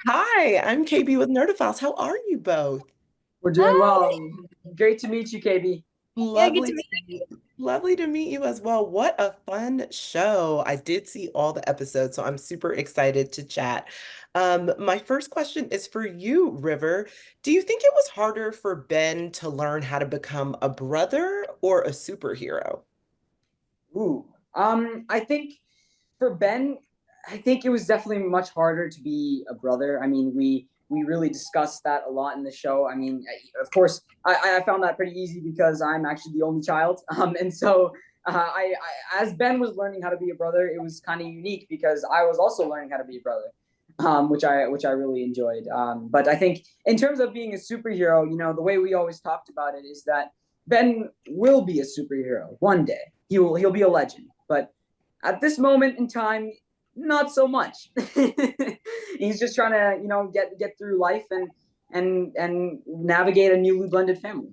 Hi, I'm KB with Nerdophiles. How are you both? We're doing Hi. well. Great to meet you, KB. Yeah, good Lovely to to meet lovely to meet you as well. What a fun show. I did see all the episodes, so I'm super excited to chat. My first question is for you, River. Do you think it was harder for Ben to learn how to become a brother or a superhero? Ooh. I think for Ben, I think it was definitely much harder to be a brother. I mean, we really discussed that a lot in the show. I mean, of course, I found that pretty easy because I'm actually the only child. And so as Ben was learning how to be a brother, it was kind of unique because I was also learning how to be a brother. Which I really enjoyed. But I think in terms of being a superhero, the way we always talked about it is that Ben will be a superhero one day. He'll be a legend. But at this moment in time, not so much. He's just trying to, get through life and navigate a newly blended family.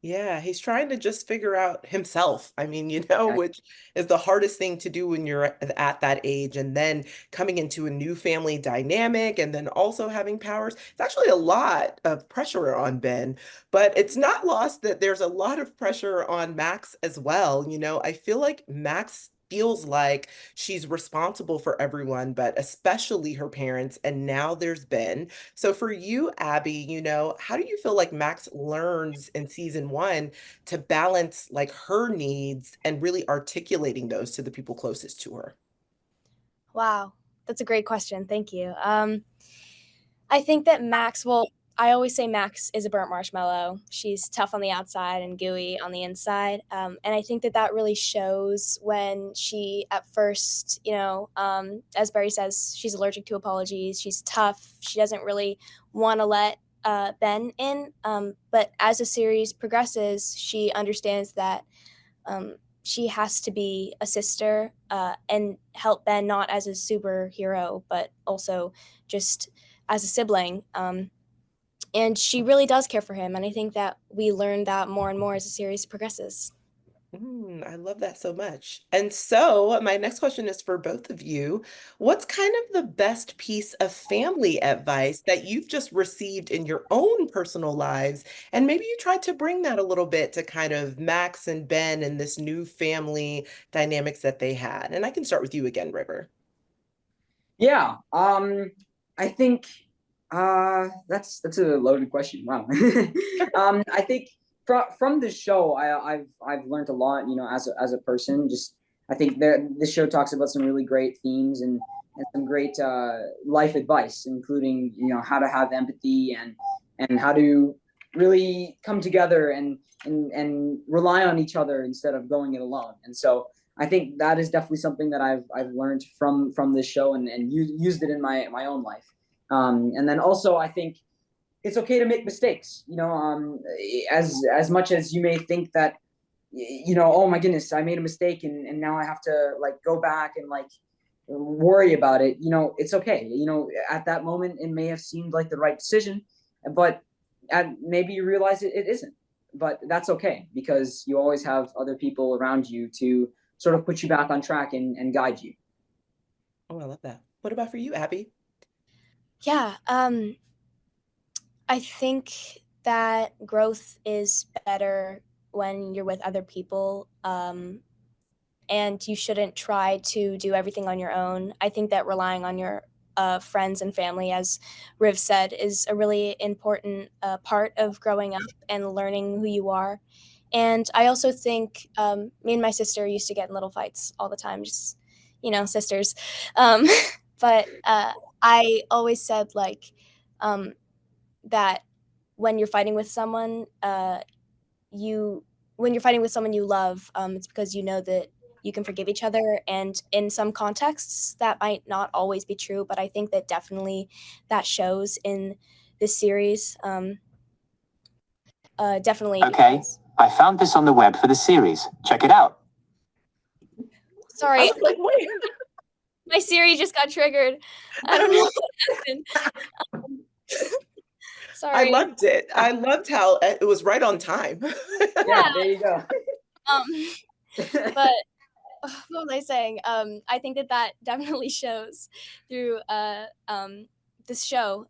Yeah, he's trying to just figure out himself. I mean, Yeah, which is the hardest thing to do when you're at that age. And then coming into a new family dynamic and then also having powers. It's actually a lot of pressure on Ben, but it's not lost that there's a lot of pressure on Max as well. I feel like Max feels like she's responsible for everyone, but especially her parents. And now there's Ben. So for you, Abby, how do you feel like Max learns in season one to balance like her needs and really articulating those to the people closest to her? Wow, that's a great question. Thank you. I think that Max, well, I always say Max is a burnt marshmallow. She's tough on the outside and gooey on the inside. And I think that that really shows when she, at first, as Barry says, she's allergic to apologies. She's tough. She doesn't really want to let Ben in. But as the series progresses, she understands that she has to be a sister and help Ben not as a superhero, but also just as a sibling. And she really does care for him. And I think that we learn that more and more as the series progresses. I love that so much. And so, my next question is for both of you. What's kind of the best piece of family advice that you've just received in your own personal lives? And maybe you tried to bring that a little bit to kind of Max and Ben and this new family dynamics that they had. And I can start with you again, River. yeah. I think that's a loaded question. Wow. I think from the show, I've learned a lot. As a person, just I think this show talks about some really great themes and some great life advice, including how to have empathy and how to really come together and rely on each other instead of going it alone. And so I think that is definitely something that I've learned from this show and used it in my own life. And then also I think it's okay to make mistakes. As much as you may think that oh my goodness, I made a mistake and now I have to like go back and like worry about it. It's okay. At that moment it may have seemed like the right decision, but maybe you realize it isn't. But that's okay because you always have other people around you to sort of put you back on track and guide you. Oh, I love that. What about for you, Abby? Yeah, I think that growth is better when you're with other people. And you shouldn't try to do everything on your own. I think that relying on your friends and family, as Riv said, is a really important part of growing up and learning who you are. And I also think me and my sister used to get in little fights all the time, just, sisters. Um, but I always said, like, um, that when you're fighting with someone, you when you're fighting with someone you love, it's because you know that you can forgive each other. And in some contexts, that might not always be true, but I think that definitely that shows in this series. Definitely. Okay, I found this on the web for the series. Check it out. I Sorry, was like, wait. my Siri just got triggered. I don't know what happened. Um, I Sorry. loved it. I loved how it was right on time. Yeah, Yeah. there you go. Um, but what was I saying? I think that that definitely shows through the this show,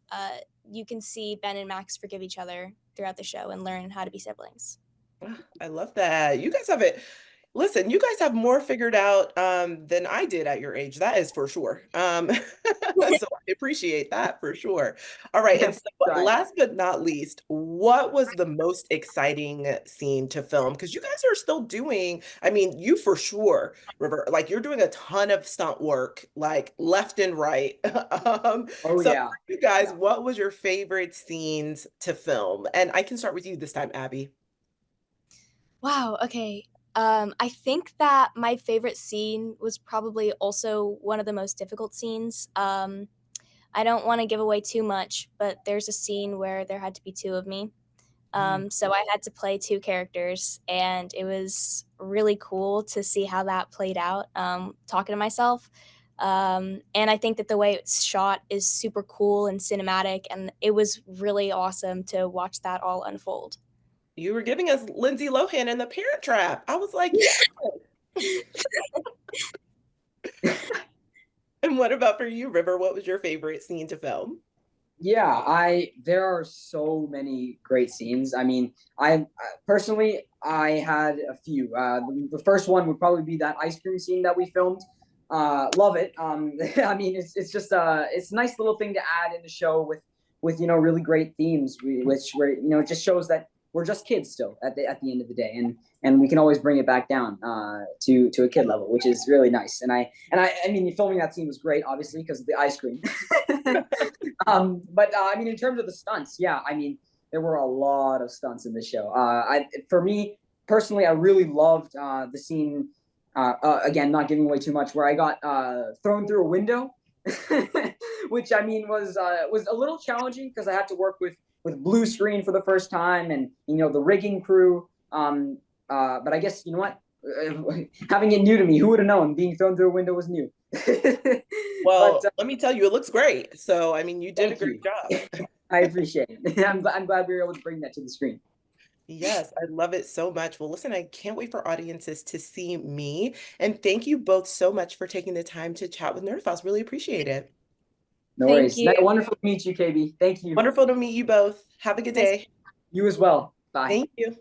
you can see Ben and Max forgive each other throughout the show and learn how to be siblings. I love that. You guys have it. Listen, you guys have more figured out than I did at your age. That is for sure. So I appreciate that for sure. All right. And so Right. last but not least, what was the most exciting scene to film? Because you guys are still doing, I mean, you for sure, River, like you're doing a ton of stunt work, like left and right. Oh So yeah. for you guys, what was your favorite scenes to film? And I can start with you this time, Abby. Wow, okay. I think that my favorite scene was probably also one of the most difficult scenes. I don't want to give away too much, but there's a scene where there had to be two of me. So I had to play two characters, and it was really cool to see how that played out, talking to myself. And I think that the way it's shot is super cool and cinematic, and it was really awesome to watch that all unfold. You were giving us Lindsay Lohan in The Parent Trap. I was like, yeah. And what about for you, River? What was your favorite scene to film? Yeah, there are so many great scenes. I mean, personally I had a few. The first one would probably be that ice cream scene that we filmed. Love it. I mean, it's just it's a nice little thing to add in the show with really great themes, which were it just shows that we're just kids still at the end of the day, and we can always bring it back down to a kid level, which is really nice. And I mean, filming that scene was great, obviously, because of the ice cream. But I mean, in terms of the stunts, yeah, I mean, there were a lot of stunts in the show. For me personally, I really loved the scene. Again, not giving away too much, where I got thrown through a window, which I mean was a little challenging because I had to work with blue screen for the first time, and the rigging crew. But I guess you know what, having it new to me, who would have known being thrown through a window was new. But Well, let me tell you, it looks great. So, I mean, you did a thank great you. job. I appreciate it. I'm glad we were able to bring that to the screen. Yes, I love it so much. Well, listen, I can't wait for audiences to see me. And thank you both so much for taking the time to chat with Nerdophiles. Really appreciate it. No Thank worries. you. Wonderful to meet you, KB. Thank you. Wonderful to meet you both. Have a good Nice day. You as well. Bye. Thank you.